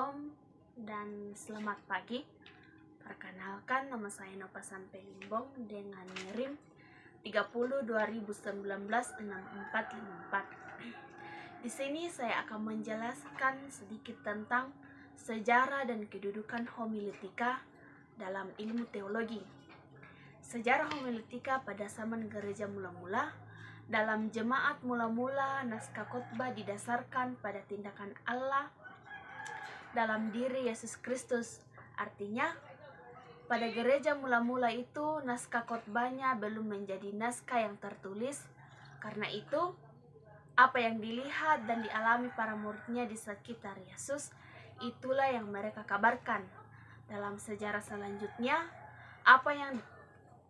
Shalom dan selamat pagi. Perkenalkan, nama saya Nova Sampe Limbong dengan NIRIM 30 2019 6454. Di sini saya akan menjelaskan sedikit tentang sejarah dan kedudukan homiletika dalam ilmu teologi. Sejarah homiletika pada zaman gereja mula-mula. Dalam jemaat mula-mula, naskah khotbah didasarkan pada tindakan Allah dalam diri Yesus Kristus. Artinya, pada gereja mula-mula itu naskah khotbahnya belum menjadi naskah yang tertulis. Karena itu, apa yang dilihat dan dialami para muridnya di sekitar Yesus, itulah yang mereka kabarkan. Dalam sejarah selanjutnya, apa yang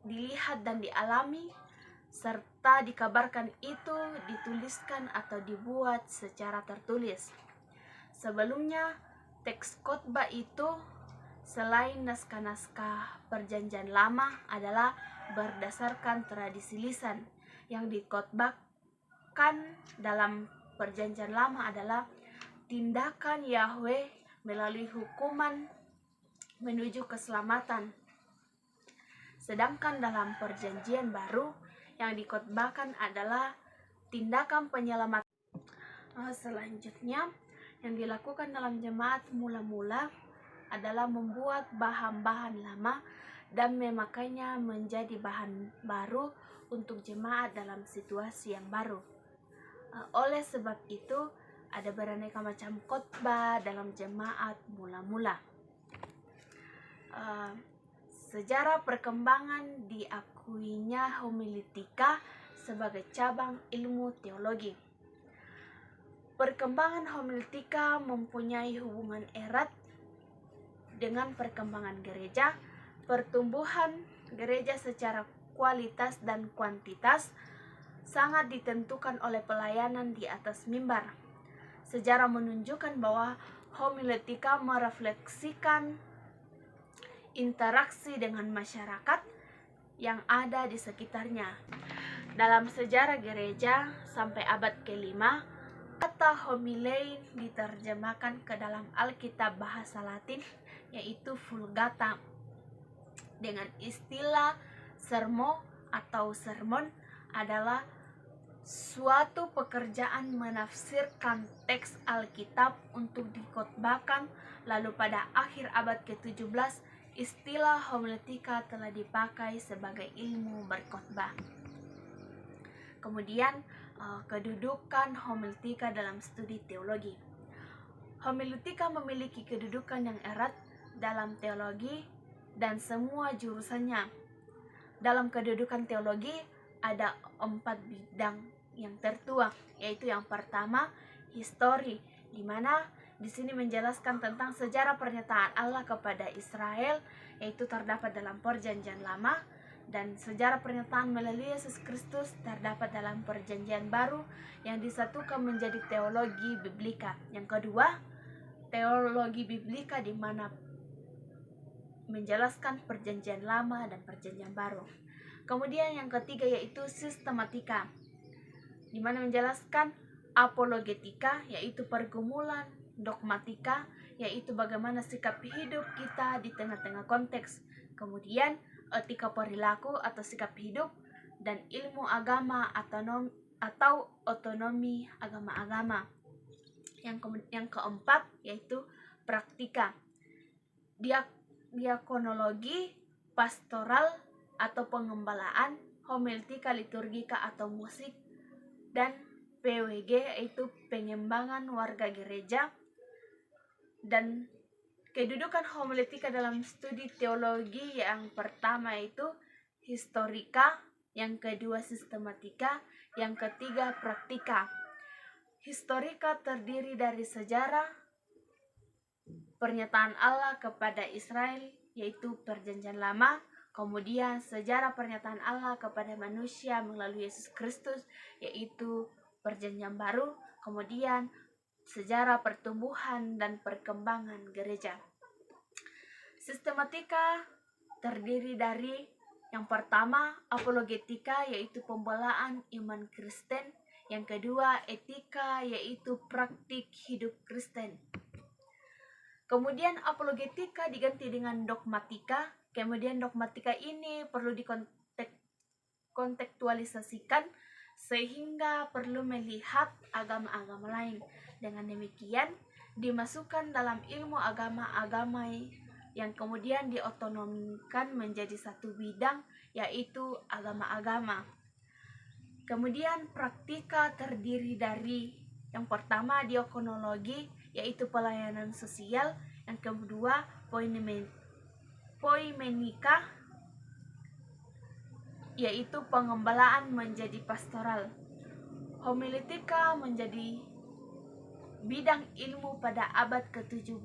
dilihat dan dialami serta dikabarkan itu dituliskan atau dibuat secara tertulis. Sebelumnya, teks khotbah itu selain naskah-naskah Perjanjian Lama adalah berdasarkan tradisi lisan. Yang dikhotbahkan dalam Perjanjian Lama adalah tindakan Yahweh melalui hukuman menuju keselamatan. Sedangkan dalam Perjanjian Baru yang dikhotbahkan adalah tindakan penyelamat. Selanjutnya, yang dilakukan dalam jemaat mula-mula adalah membuat bahan-bahan lama dan memakainya menjadi bahan baru untuk jemaat dalam situasi yang baru. Oleh sebab itu, ada beraneka macam khotbah dalam jemaat mula-mula. Sejarah perkembangan diakuinya homiletika sebagai cabang ilmu teologi. Perkembangan homiletika mempunyai hubungan erat dengan perkembangan gereja. Pertumbuhan gereja secara kualitas dan kuantitas sangat ditentukan oleh pelayanan di atas mimbar. Sejarah menunjukkan bahwa homiletika merefleksikan interaksi dengan masyarakat yang ada di sekitarnya. Dalam sejarah gereja sampai abad ke-5, kata homilei diterjemahkan ke dalam Alkitab bahasa Latin, yaitu Vulgata, dengan istilah sermo atau sermon adalah suatu pekerjaan menafsirkan teks Alkitab untuk dikhotbahkan. Lalu pada akhir abad ke-17, istilah homiletika telah dipakai sebagai ilmu berkhotbah. Kemudian, kedudukan homiletika dalam studi teologi. Homiletika memiliki kedudukan yang erat dalam teologi dan semua jurusannya. Dalam kedudukan teologi ada 4 bidang yang tertuang, yaitu yang pertama, histori, di mana di sini menjelaskan tentang sejarah pernyataan Allah kepada Israel, yaitu terdapat dalam Perjanjian Lama, dan sejarah pernyataan melalui Yesus Kristus terdapat dalam Perjanjian Baru yang disatukan menjadi teologi biblika. Yang kedua, teologi biblika di mana menjelaskan Perjanjian Lama dan Perjanjian Baru. Kemudian yang ketiga yaitu sistematika, di mana menjelaskan apologetika, yaitu pergumulan, dogmatika, yaitu bagaimana sikap hidup kita di tengah-tengah konteks. Kemudian etika perilaku atau sikap hidup, dan ilmu agama atau otonomi agama-agama. Yang keempat yaitu praktika, diakonologi, pastoral atau pengembalaan, homiletika liturgika atau musik, dan PWG yaitu pengembangan warga gereja. Dan kedudukan homiletika dalam studi teologi yang pertama itu historika, yang kedua sistematika, yang ketiga praktika. Historika terdiri dari sejarah pernyataan Allah kepada Israel, yaitu Perjanjian Lama. Kemudian sejarah pernyataan Allah kepada manusia melalui Yesus Kristus, yaitu Perjanjian Baru. Kemudian sejarah pertumbuhan dan perkembangan gereja. Sistematika terdiri dari yang pertama apologetika, yaitu pembelaan iman Kristen. Yang kedua etika, yaitu praktik hidup Kristen. Kemudian apologetika diganti dengan dogmatika. Kemudian dogmatika ini perlu dikontekstualisasikan sehingga perlu melihat agama-agama lain. Dengan demikian dimasukkan dalam ilmu agama-agama yang kemudian diotonomikan menjadi satu bidang, yaitu agama-agama. Kemudian praktika terdiri dari yang pertama diakonologi, yaitu pelayanan sosial. Yang kedua poimenika, yaitu pengembalaan menjadi pastoral. Homiletika menjadi bidang ilmu pada abad ke-17,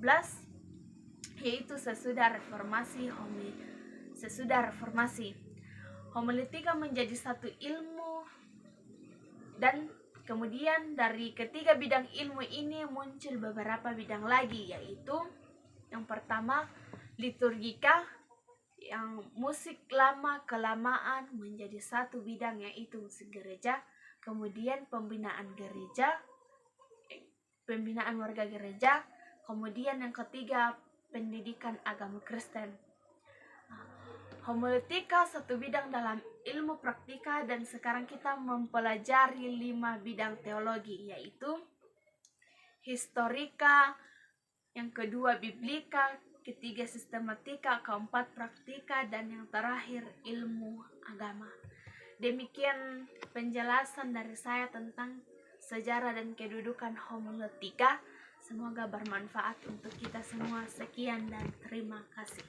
yaitu sesudah reformasi. Homiletika menjadi satu ilmu, dan kemudian dari ketiga bidang ilmu ini muncul beberapa bidang lagi, yaitu yang pertama liturgika, yang musik lama kelamaan menjadi satu bidang, yaitu musik gereja. Kemudian pembinaan warga gereja. Kemudian yang ketiga pendidikan agama Kristen. Homiletika satu bidang dalam ilmu praktika, dan sekarang kita mempelajari 5 bidang teologi, yaitu historika, yang kedua biblika, ketiga sistematika, keempat praktika, dan yang terakhir ilmu agama. Demikian penjelasan dari saya tentang sejarah dan kedudukan homiletika. Semoga bermanfaat untuk kita semua. Sekian dan terima kasih.